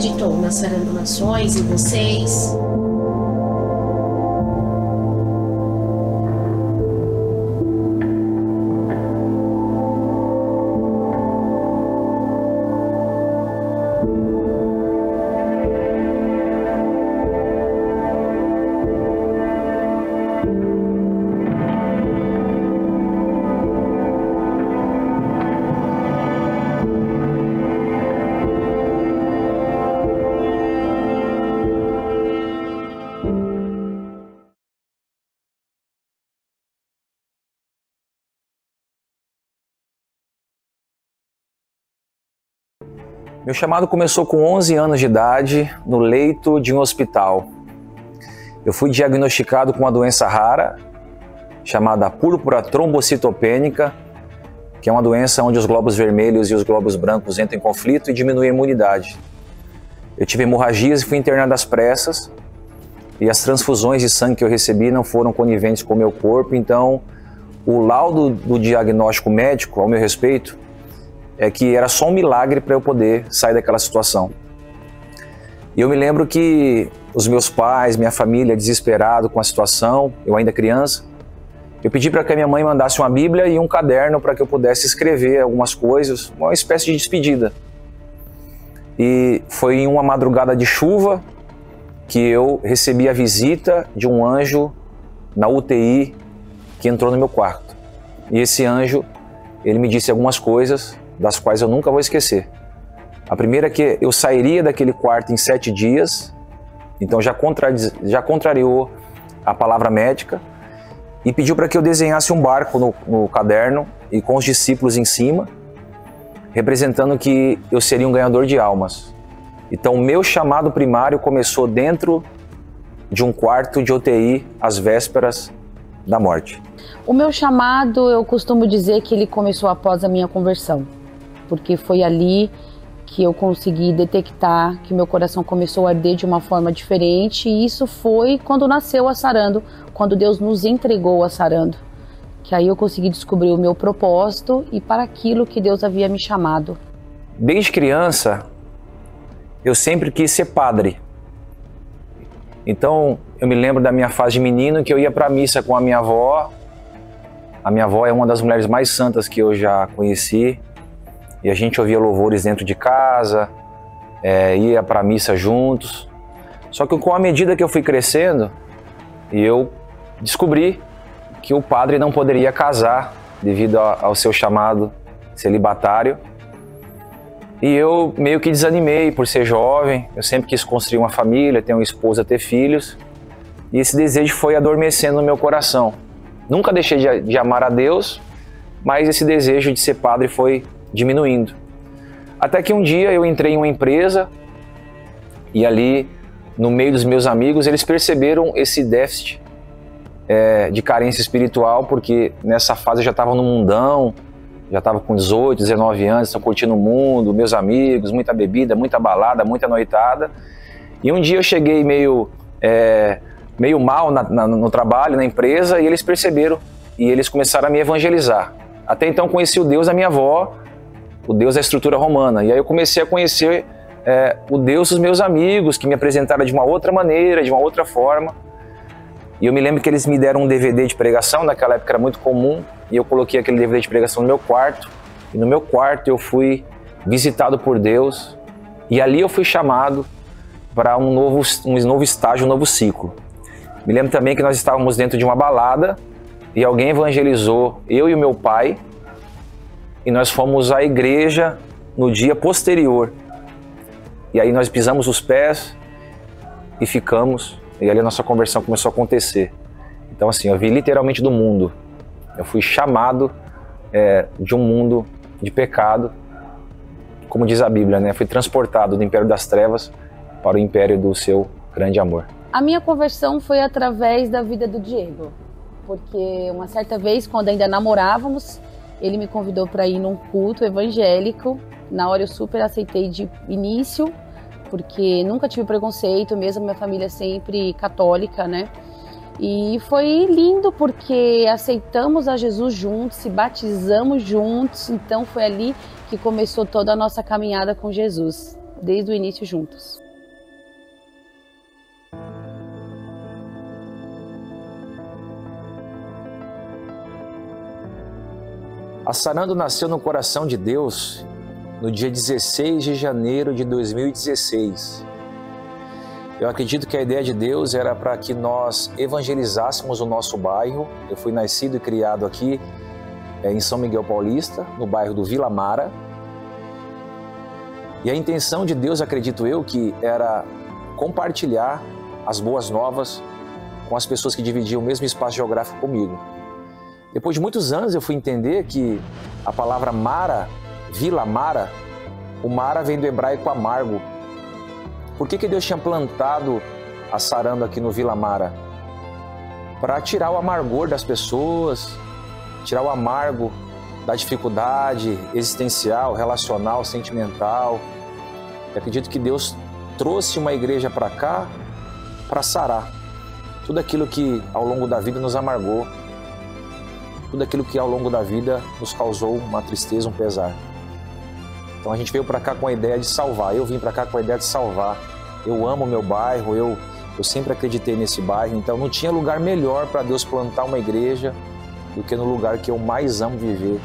acreditou na Sarando Nações, em vocês? Meu chamado começou com 11 anos de idade, no leito de um hospital. Eu fui diagnosticado com uma doença rara, chamada púrpura trombocitopênica, que é uma doença onde os glóbulos vermelhos e os glóbulos brancos entram em conflito e diminuem a imunidade. Eu tive hemorragias e fui internado às pressas, e as transfusões de sangue que eu recebi não foram coniventes com o meu corpo, então o laudo do diagnóstico médico, ao meu respeito, é que era só um milagre para eu poder sair daquela situação. E eu me lembro que os meus pais, minha família, desesperado com a situação, eu ainda criança, eu pedi para que a minha mãe mandasse uma Bíblia e um caderno para que eu pudesse escrever algumas coisas, uma espécie de despedida. E foi em uma madrugada de chuva que eu recebi a visita de um anjo na UTI que entrou no meu quarto. E esse anjo, ele me disse algumas coisas das quais eu nunca vou esquecer. A primeira é que eu sairia daquele quarto em 7 dias, então já contrariou a palavra médica, e pediu para que eu desenhasse um barco no caderno e com os discípulos em cima, representando que eu seria um ganhador de almas. Então, o meu chamado primário começou dentro de um quarto de UTI às vésperas da morte. O meu chamado, eu costumo dizer que ele começou após a minha conversão, porque foi ali que eu consegui detectar que meu coração começou a arder de uma forma diferente, e isso foi quando nasceu a Sarando, quando Deus nos entregou a Sarando, que aí eu consegui descobrir o meu propósito e para aquilo que Deus havia me chamado. Desde criança, eu sempre quis ser padre. Então, eu me lembro da minha fase de menino que eu ia para a missa com a minha avó. A minha avó é uma das mulheres mais santas que eu já conheci. E a gente ouvia louvores dentro de casa, ia para a missa juntos. Só que com a medida que eu fui crescendo, eu descobri que o padre não poderia casar devido ao seu chamado celibatário. E eu meio que desanimei por ser jovem, eu sempre quis construir uma família, ter uma esposa, ter filhos. E esse desejo foi adormecendo no meu coração. Nunca deixei de amar a Deus, mas esse desejo de ser padre foi diminuindo. Até que um dia eu entrei em uma empresa e ali, no meio dos meus amigos, eles perceberam esse déficit de carência espiritual, porque nessa fase eu já estava no mundão, já estava com 18, 19 anos, estava curtindo o mundo, meus amigos, muita bebida, muita balada, muita noitada. E um dia eu cheguei meio mal no trabalho, na empresa, e eles perceberam e eles começaram a me evangelizar. Até então conheci o Deus da minha avó, o Deus da estrutura romana. E aí eu comecei a conhecer o Deus dos meus amigos, que me apresentaram de uma outra maneira, de uma outra forma. E eu me lembro que eles me deram um DVD de pregação, naquela época era muito comum, e eu coloquei aquele DVD de pregação no meu quarto. E no meu quarto eu fui visitado por Deus, e ali eu fui chamado para um novo estágio, um novo ciclo. Me lembro também que nós estávamos dentro de uma balada, e alguém evangelizou eu e o meu pai, e nós fomos à igreja no dia posterior. E aí nós pisamos os pés e ficamos, e ali a nossa conversão começou a acontecer. Então assim, eu vi literalmente do mundo. Eu fui chamado de um mundo de pecado, como diz a Bíblia, né? Fui transportado do império das trevas para o império do seu grande amor. A minha conversão foi através da vida do Diego, porque uma certa vez, quando ainda namorávamos, ele me convidou para ir num culto evangélico. Na hora eu super aceitei de início, porque nunca tive preconceito, mesmo minha família sempre católica, né? E foi lindo porque aceitamos a Jesus juntos, se batizamos juntos, então foi ali que começou toda a nossa caminhada com Jesus. desde o início juntos. A Sarando nasceu no coração de Deus no dia 16 de janeiro de 2016. Eu acredito que a ideia de Deus era para que nós evangelizássemos o nosso bairro. Eu fui nascido e criado aqui em São Miguel Paulista, no bairro do Vila Mara. E a intenção de Deus, acredito eu, que era compartilhar as boas novas com as pessoas que dividiam o mesmo espaço geográfico comigo. Depois de muitos anos eu fui entender que a palavra Mara, Vila Mara, o Mara vem do hebraico amargo. Por que Deus tinha plantado a Sarando aqui no Vila Mara? Para tirar o amargor das pessoas, tirar o amargo da dificuldade existencial, relacional, sentimental. Eu acredito que Deus trouxe uma igreja para cá para sarar tudo aquilo que ao longo da vida nos amargou, tudo aquilo que ao longo da vida nos causou uma tristeza, um pesar. Então a gente veio para cá com a ideia de salvar, eu vim para cá com a ideia de salvar. Eu amo o meu bairro, eu sempre acreditei nesse bairro, então não tinha lugar melhor para Deus plantar uma igreja do que no lugar que eu mais amo viver,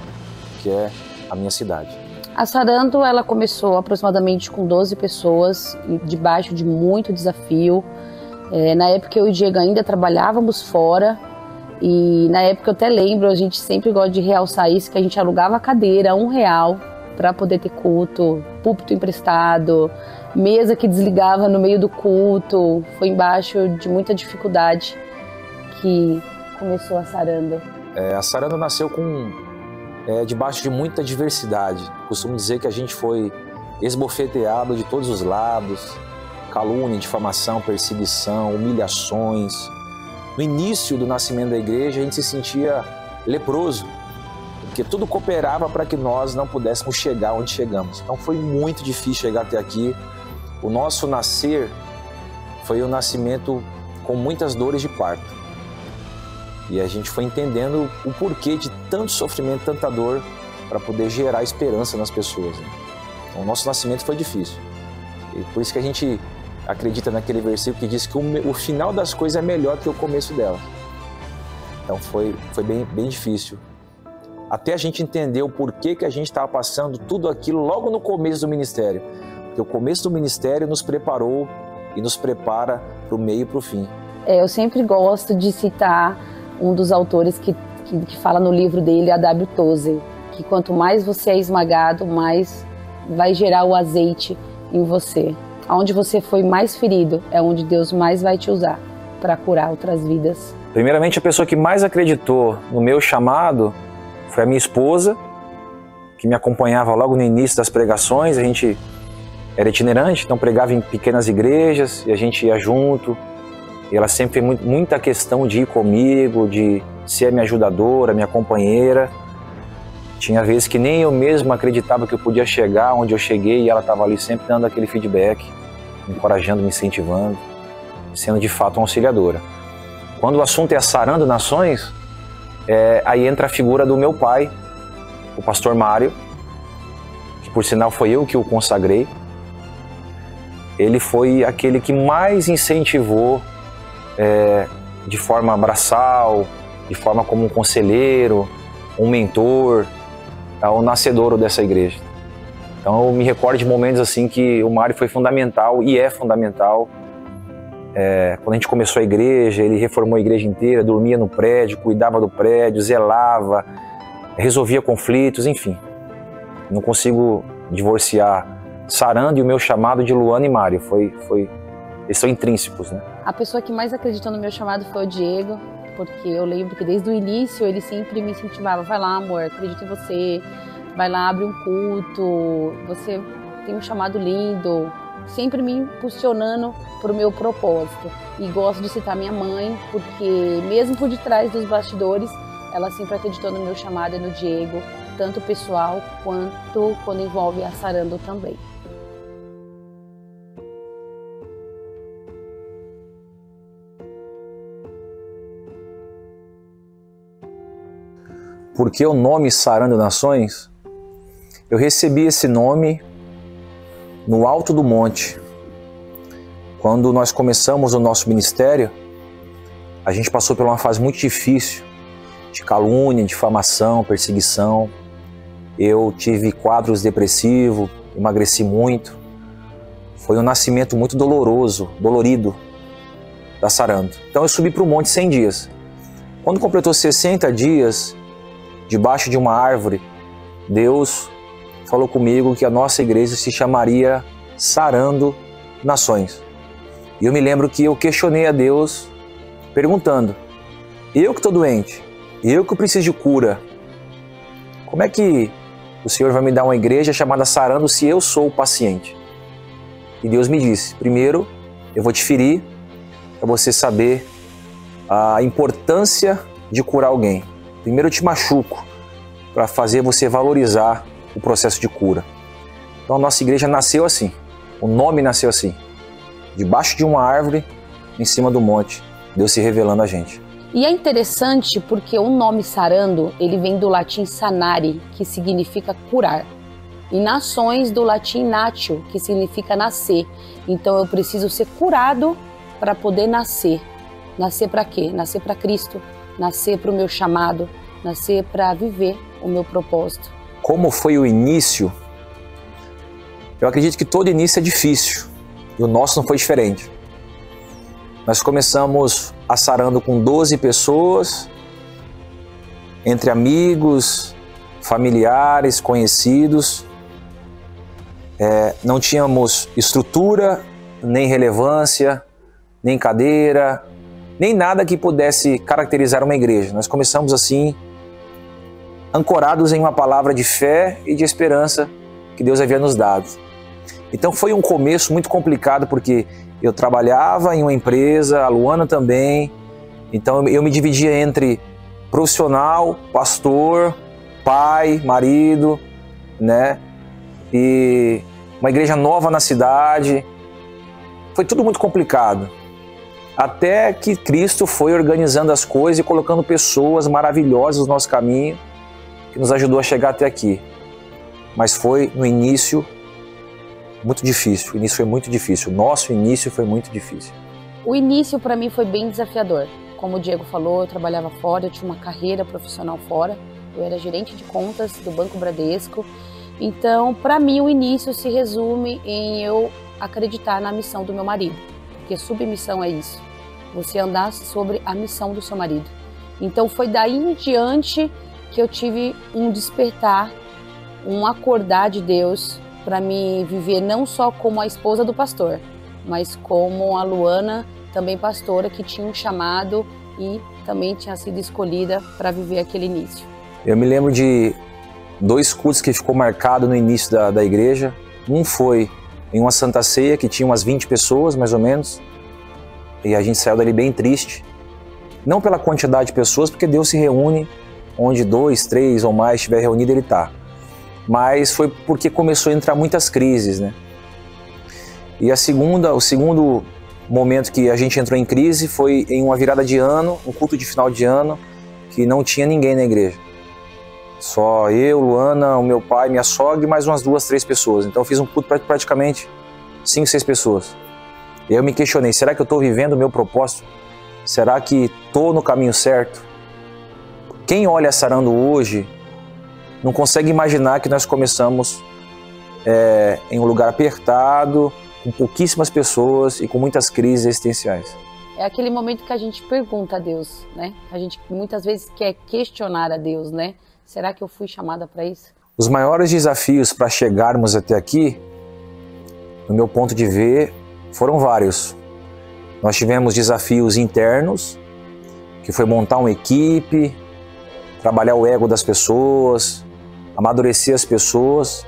que é a minha cidade. A Sarando, ela começou aproximadamente com 12 pessoas, debaixo de muito desafio. Na época eu e o Diego ainda trabalhávamos fora, e na época eu até lembro, a gente sempre gosta de realçar isso, que a gente alugava a cadeira, R$1 para poder ter culto, púlpito emprestado, mesa que desligava no meio do culto. Foi embaixo de muita dificuldade que começou a Sarando. A Sarando nasceu debaixo de muita diversidade. Costumo dizer que a gente foi esbofeteado de todos os lados, calúnia, difamação, perseguição, humilhações. No início do nascimento da igreja, a gente se sentia leproso, porque tudo cooperava para que nós não pudéssemos chegar onde chegamos. Então foi muito difícil chegar até aqui. O nosso nascer foi um nascimento com muitas dores de parto. E a gente foi entendendo o porquê de tanto sofrimento, tanta dor, para poder gerar esperança nas pessoas. Então o nosso nascimento foi difícil. E por isso que a gente acredita naquele versículo que diz que o final das coisas é melhor que o começo delas. Então foi bem difícil. Até a gente entender o porquê que a gente estava passando tudo aquilo logo no começo do ministério. Porque o começo do ministério nos preparou e nos prepara para o meio e para o fim. Eu sempre gosto de citar um dos autores que fala no livro dele, A.W. Tozer, que quanto mais você é esmagado, mais vai gerar o azeite em você. Onde você foi mais ferido é onde Deus mais vai te usar para curar outras vidas. Primeiramente, a pessoa que mais acreditou no meu chamado foi a minha esposa, que me acompanhava logo no início das pregações. A gente era itinerante, então pregava em pequenas igrejas e a gente ia junto. E ela sempre fez muita questão de ir comigo, de ser a minha ajudadora, minha companheira. Tinha vezes que nem eu mesmo acreditava que eu podia chegar onde eu cheguei e ela estava ali sempre dando aquele feedback, me encorajando, me incentivando, sendo de fato uma auxiliadora. Quando o assunto é Sarando Nações, aí entra a figura do meu pai, o pastor Mário, que por sinal foi eu que o consagrei. Ele foi aquele que mais incentivou de forma abraçal, de forma como um conselheiro, um mentor, o nascedouro dessa igreja. Então eu me recordo de momentos assim que o Mário foi fundamental e é fundamental. Quando a gente começou a igreja, ele reformou a igreja inteira, dormia no prédio, cuidava do prédio, zelava, resolvia conflitos, enfim. Não consigo divorciar Sarando e o meu chamado de Luana e Mário. Eles são intrínsecos, né? A pessoa que mais acreditou no meu chamado foi o Diego, porque eu lembro que desde o início ele sempre me incentivava: vai lá, amor, acredito em você, vai lá, abre um culto, você tem um chamado lindo, sempre me impulsionando para o meu propósito. E gosto de citar minha mãe, porque mesmo por detrás dos bastidores, ela sempre acreditou no meu chamado e no Diego, tanto pessoal quanto quando envolve a Sarando também. Por que o nome Sarando Nações? Eu recebi esse nome no alto do monte. Quando nós começamos o nosso ministério, a gente passou por uma fase muito difícil, de calúnia, difamação, perseguição. Eu tive quadros depressivos, emagreci muito. Foi um nascimento muito dolorido da Sarando. Então eu subi para o monte 100 dias. Quando completou 60 dias, debaixo de uma árvore, Deus falou comigo que a nossa igreja se chamaria Sarando Nações. E eu me lembro que eu questionei a Deus perguntando: eu que estou doente, eu que preciso de cura, como é que o Senhor vai me dar uma igreja chamada Sarando se eu sou o paciente? E Deus me disse: primeiro eu vou te ferir para você saber a importância de curar alguém. Primeiro eu te machuco para fazer você valorizar o processo de cura. Então a nossa igreja nasceu assim, o nome nasceu assim, debaixo de uma árvore, em cima do monte, Deus se revelando a gente. E é interessante porque o nome Sarando, ele vem do latim sanare, que significa curar. E nações do latim natio, que significa nascer. Então eu preciso ser curado para poder nascer. Nascer para quê? Nascer para Cristo, nascer para o meu chamado, nascer para viver o meu propósito. Como foi o início? Eu acredito que todo início é difícil. E o nosso não foi diferente. Nós começamos a Sarando com 12 pessoas, entre amigos, familiares, conhecidos. Não tínhamos estrutura, nem relevância, nem cadeira, nem nada que pudesse caracterizar uma igreja. Nós começamos assim, ancorados em uma palavra de fé e de esperança que Deus havia nos dado. Então foi um começo muito complicado, porque eu trabalhava em uma empresa, a Luana também, então eu me dividia entre profissional, pastor, pai, marido, né? E uma igreja nova na cidade. Foi tudo muito complicado. Até que Cristo foi organizando as coisas e colocando pessoas maravilhosas no nosso caminho, que nos ajudou a chegar até aqui. Mas foi no início muito difícil. O início foi muito difícil. O nosso início foi muito difícil. O início para mim foi bem desafiador. Como o Diego falou, eu trabalhava fora, eu tinha uma carreira profissional fora. Eu era gerente de contas do Banco Bradesco. Então, para mim, o início se resume em eu acreditar na missão do meu marido. Porque submissão é isso. Você andar sobre a missão do seu marido. Então, foi daí em diante que eu tive um despertar, um acordar de Deus para me viver não só como a esposa do pastor, mas como a Luana, também pastora, que tinha um chamado e também tinha sido escolhida para viver aquele início. Eu me lembro de 2 cultos que ficou marcado no início da igreja. Um foi em uma Santa Ceia, que tinha umas 20 pessoas, mais ou menos, e a gente saiu dali bem triste. Não pela quantidade de pessoas, porque Deus se reúne onde 2, 3 ou mais estiver reunido, Ele está. Mas foi porque começou a entrar muitas crises, né? E o segundo momento que a gente entrou em crise foi em uma virada de ano, um culto de final de ano, que não tinha ninguém na igreja. Só eu, Luana, o meu pai, minha sogra e mais umas 2, 3 pessoas. Então eu fiz um culto para praticamente 5, 6 pessoas. E eu me questionei, será que eu estou vivendo o meu propósito? Será que estou no caminho certo? Quem olha Sarando hoje não consegue imaginar que nós começamos em um lugar apertado, com pouquíssimas pessoas e com muitas crises existenciais. É aquele momento que a gente pergunta a Deus, né? A gente muitas vezes quer questionar a Deus, né? Será que eu fui chamada para isso? Os maiores desafios para chegarmos até aqui, no meu ponto de ver, foram vários. Nós tivemos desafios internos, que foi montar uma equipe, trabalhar o ego das pessoas, amadurecer as pessoas,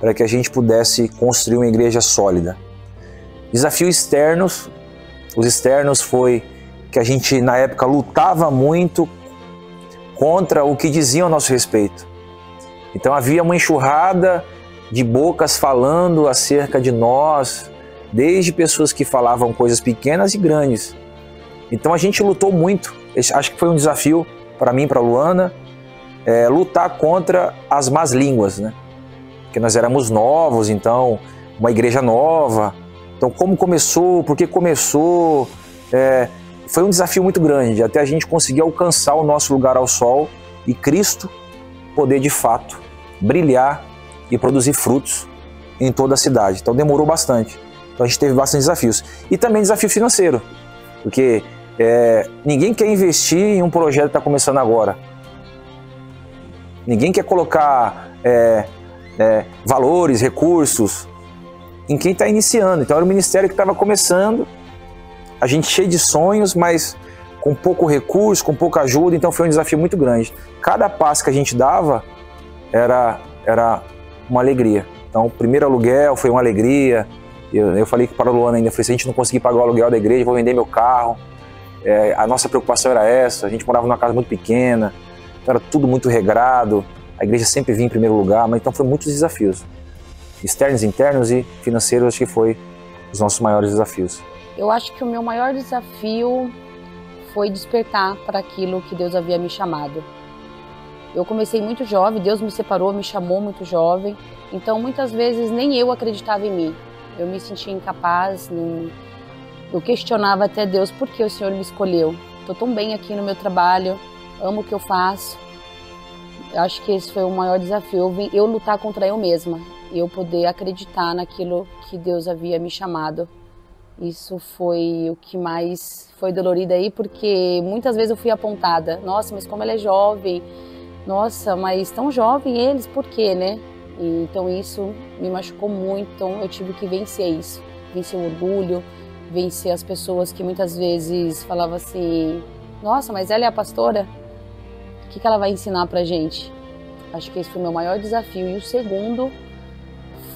para que a gente pudesse construir uma igreja sólida. Desafios externos, os externos foi que a gente na época lutava muito contra o que diziam a nosso respeito. Então havia uma enxurrada de bocas falando acerca de nós, desde pessoas que falavam coisas pequenas e grandes. Então a gente lutou muito. Acho que foi um desafio para mim, para a Luana, lutar contra as más línguas, né? Porque nós éramos novos, então uma igreja nova. Então, como começou, por que começou, foi um desafio muito grande, até a gente conseguir alcançar o nosso lugar ao sol e Cristo poder, de fato, brilhar e produzir frutos em toda a cidade. Então, demorou bastante. Então, a gente teve bastante desafios. E também desafio financeiro, porque ninguém quer investir em um projeto que está começando agora. Ninguém quer colocar valores, recursos em quem está iniciando. Então era um ministério que estava começando, a gente cheio de sonhos, mas com pouco recurso, com pouca ajuda, então foi um desafio muito grande. Cada passo que a gente dava era uma alegria. Então o primeiro aluguel foi uma alegria. Eu falei para a Luana ainda, se a gente não conseguir pagar o aluguel da igreja, eu vou vender meu carro. A nossa preocupação era essa, a gente morava numa casa muito pequena, então era tudo muito regrado, a igreja sempre vinha em primeiro lugar, mas então foi muitos desafios. Externos, internos e financeiros, acho que foi os nossos maiores desafios. Eu acho que o meu maior desafio foi despertar para aquilo que Deus havia me chamado. Eu comecei muito jovem, Deus me separou, me chamou muito jovem, então muitas vezes nem eu acreditava em mim. Eu me sentia incapaz, eu questionava até Deus, por que o Senhor me escolheu? Estou tão bem aqui no meu trabalho, amo o que eu faço. Eu acho que esse foi o maior desafio, eu lutar contra eu mesma. E eu poder acreditar naquilo que Deus havia me chamado. Isso foi o que mais foi dolorido aí, porque muitas vezes eu fui apontada. Nossa, mas como ela é jovem. Nossa, mas tão jovem eles, por quê, né? E, então isso me machucou muito, então eu tive que vencer isso. Vencer o orgulho, vencer as pessoas que muitas vezes falavam assim, nossa, mas ela é a pastora? O que ela vai ensinar pra gente? Acho que esse foi o meu maior desafio. E o segundo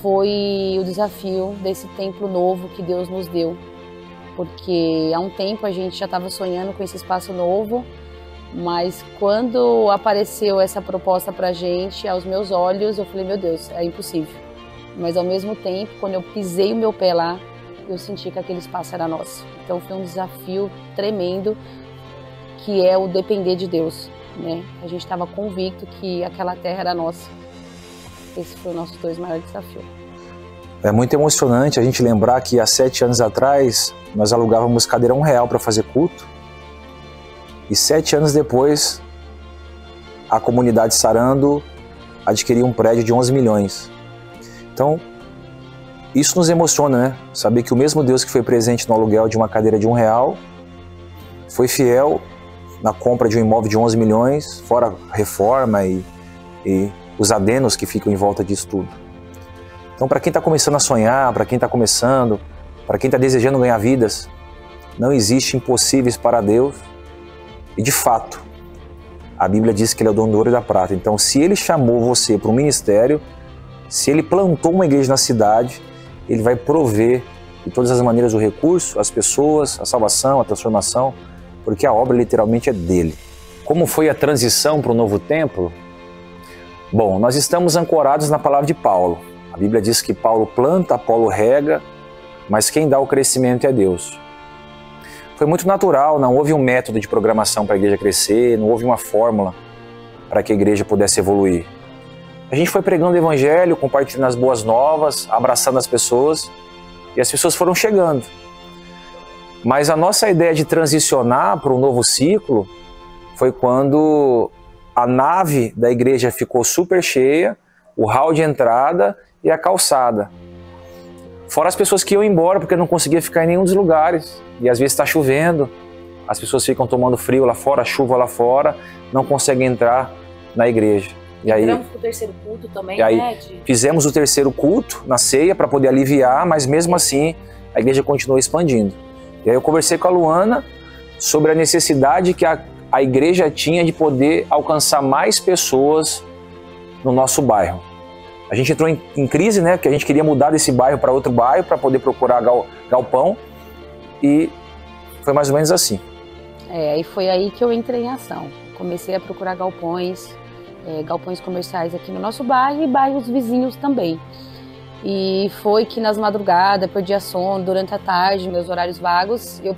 foi o desafio desse templo novo que Deus nos deu. Porque há um tempo a gente já estava sonhando com esse espaço novo, mas quando apareceu essa proposta pra gente, aos meus olhos, eu falei, meu Deus, é impossível. Mas ao mesmo tempo, quando eu pisei o meu pé lá, eu senti que aquele espaço era nosso. Então foi um desafio tremendo, que é o depender de Deus, né? A gente estava convicto que aquela terra era nossa. Esse foi o nosso 2 maiores desafios. É muito emocionante a gente lembrar que há 7 anos atrás nós alugávamos cadeira R$1 para fazer culto e 7 anos depois a comunidade Sarando adquiriu um prédio de 11 milhões. Então isso nos emociona, né? Saber que o mesmo Deus que foi presente no aluguel de uma cadeira de R$1 foi fiel na compra de um imóvel de 11 milhões, fora reforma e os adenos que ficam em volta disso tudo. Então, para quem está começando a sonhar, para quem está começando, para quem está desejando ganhar vidas, não existe impossíveis para Deus. E, de fato, a Bíblia diz que Ele é o dono do ouro e da prata. Então, se Ele chamou você para um ministério, se Ele plantou uma igreja na cidade, Ele vai prover de todas as maneiras o recurso, as pessoas, a salvação, a transformação, porque a obra literalmente é dele. Como foi a transição para o novo templo? Bom, nós estamos ancorados na palavra de Paulo. A Bíblia diz que Paulo planta, Apolo rega, mas quem dá o crescimento é Deus. Foi muito natural, não houve um método de programação para a igreja crescer, não houve uma fórmula para que a igreja pudesse evoluir. A gente foi pregando o evangelho, compartilhando as boas novas, abraçando as pessoas, e as pessoas foram chegando. Mas a nossa ideia de transicionar para um novo ciclo foi quando a nave da igreja ficou super cheia, o hall de entrada e a calçada. Fora as pessoas que iam embora porque não conseguia ficar em nenhum dos lugares. E às vezes está chovendo, as pessoas ficam tomando frio lá fora, chuva lá fora, não conseguem entrar na igreja. E aí, entramos pro terceiro culto também, né? Fizemos o terceiro culto na ceia para poder aliviar, mas mesmo assim a igreja continuou expandindo. E aí eu conversei com a Luana sobre a necessidade que a igreja tinha de poder alcançar mais pessoas no nosso bairro. A gente entrou em crise, né? Que a gente queria mudar desse bairro para outro bairro para poder procurar galpão, e foi mais ou menos assim. E foi aí que eu entrei em ação. Comecei a procurar galpões comerciais aqui no nosso bairro e bairros vizinhos também. E foi que nas madrugadas, perdia sono, durante a tarde, meus horários vagos, eu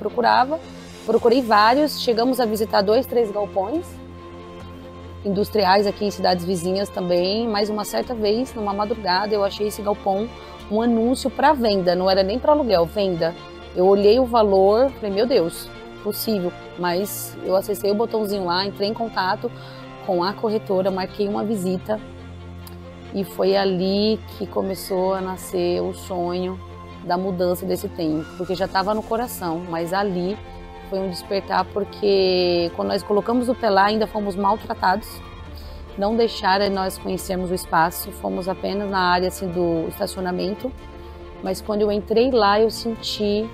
procurei vários, chegamos a visitar 2, 3 galpões industriais aqui em cidades vizinhas também, mas uma certa vez, numa madrugada, eu achei esse galpão um anúncio para venda, não era nem para aluguel, venda. Eu olhei o valor, falei, meu Deus, possível. Mas eu acessei o botãozinho lá, entrei em contato com a corretora, marquei uma visita e foi ali que começou a nascer o sonho da mudança desse tempo, porque já estava no coração, mas ali foi um despertar, porque quando nós colocamos o pé lá ainda fomos maltratados, não deixaram nós conhecermos o espaço, fomos apenas na área assim, do estacionamento, mas quando eu entrei lá eu senti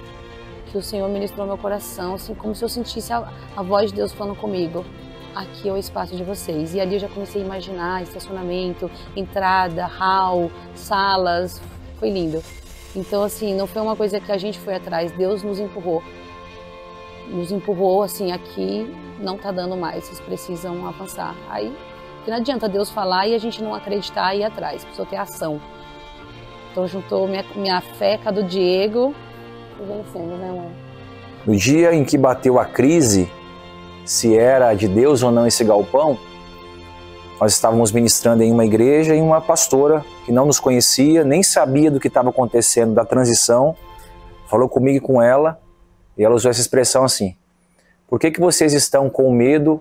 que o Senhor ministrou meu coração, assim como se eu sentisse a voz de Deus falando comigo, aqui é o espaço de vocês. E ali eu já comecei a imaginar estacionamento, entrada, hall, salas, foi lindo. Então assim, não foi uma coisa que a gente foi atrás, Deus nos empurrou assim, aqui não tá dando mais, vocês precisam avançar. Aí, porque não adianta Deus falar e a gente não acreditar e ir atrás, precisa ter ação. Então juntou minha fé com a do Diego, e vencendo, né, amor? No dia em que bateu a crise, se era de Deus ou não esse galpão, nós estávamos ministrando em uma igreja e uma pastora que não nos conhecia, nem sabia do que estava acontecendo, da transição, falou comigo e com ela, e ela usou essa expressão assim: por que vocês estão com medo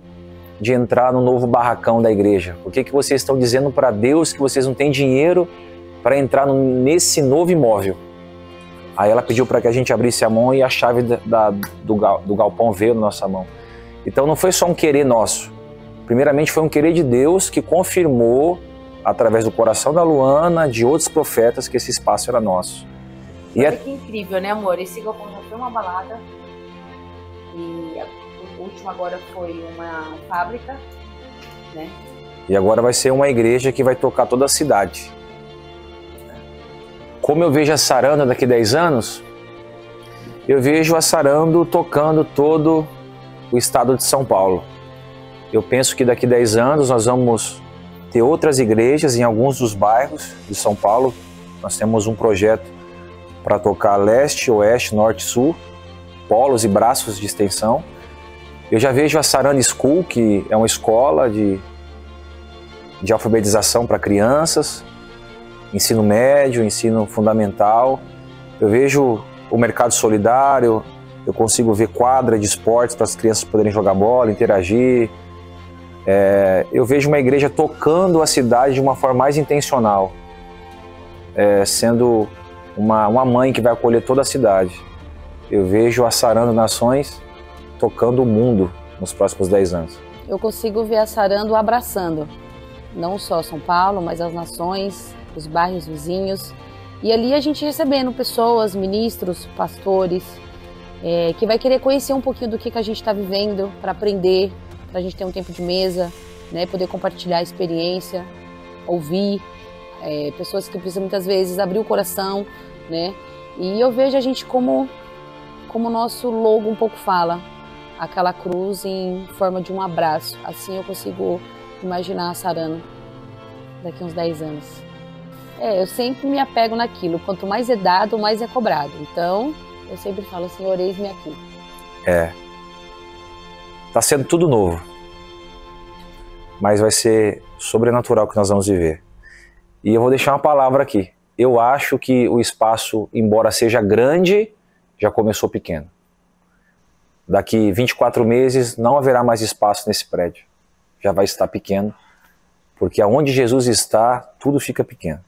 de entrar no novo barracão da igreja? Por que vocês estão dizendo para Deus que vocês não têm dinheiro para entrar nesse novo imóvel? Aí ela pediu para que a gente abrisse a mão e a chave do galpão veio na nossa mão. Então não foi só um querer nosso. Primeiramente foi um querer de Deus que confirmou, através do coração da Luana, de outros profetas, que esse espaço era nosso. Olha que incrível, né, amor? Esse galpão já foi uma balada e o último agora foi uma fábrica, né? E agora vai ser uma igreja que vai tocar toda a cidade. Como eu vejo a Saranda daqui a 10 anos, eu vejo a Sarando tocando todo o estado de São Paulo. Eu penso que daqui a 10 anos nós vamos ter outras igrejas em alguns dos bairros de São Paulo. Nós temos um projeto para tocar leste, oeste, norte, sul, polos e braços de extensão. Eu já vejo a Saranda School, que é uma escola de alfabetização para crianças, ensino médio, ensino fundamental. Eu vejo o mercado solidário, eu consigo ver quadra de esportes para as crianças poderem jogar bola, interagir. Eu vejo uma igreja tocando a cidade de uma forma mais intencional, sendo uma mãe que vai acolher toda a cidade. Eu vejo a Sarando Nações tocando o mundo nos próximos 10 anos. Eu consigo ver a Sarando abraçando, não só São Paulo, mas as nações, os bairros vizinhos. E ali a gente recebendo pessoas, ministros, pastores, que vai querer conhecer um pouquinho do que a gente está vivendo, para aprender, para a gente ter um tempo de mesa, né, poder compartilhar a experiência, ouvir, pessoas que precisam muitas vezes abrir o coração, né? E eu vejo a gente como o nosso logo um pouco fala, aquela cruz em forma de um abraço. Assim eu consigo imaginar a Sarando daqui a uns 10 anos. Eu sempre me apego naquilo, quanto mais é dado, mais é cobrado. Então, eu sempre falo, Senhor, eis-me aqui. Tá sendo tudo novo, mas vai ser sobrenatural que nós vamos viver. E eu vou deixar uma palavra aqui. Eu acho que o espaço, embora seja grande, já começou pequeno. Daqui 24 meses não haverá mais espaço nesse prédio. Já vai estar pequeno, porque aonde Jesus está, tudo fica pequeno.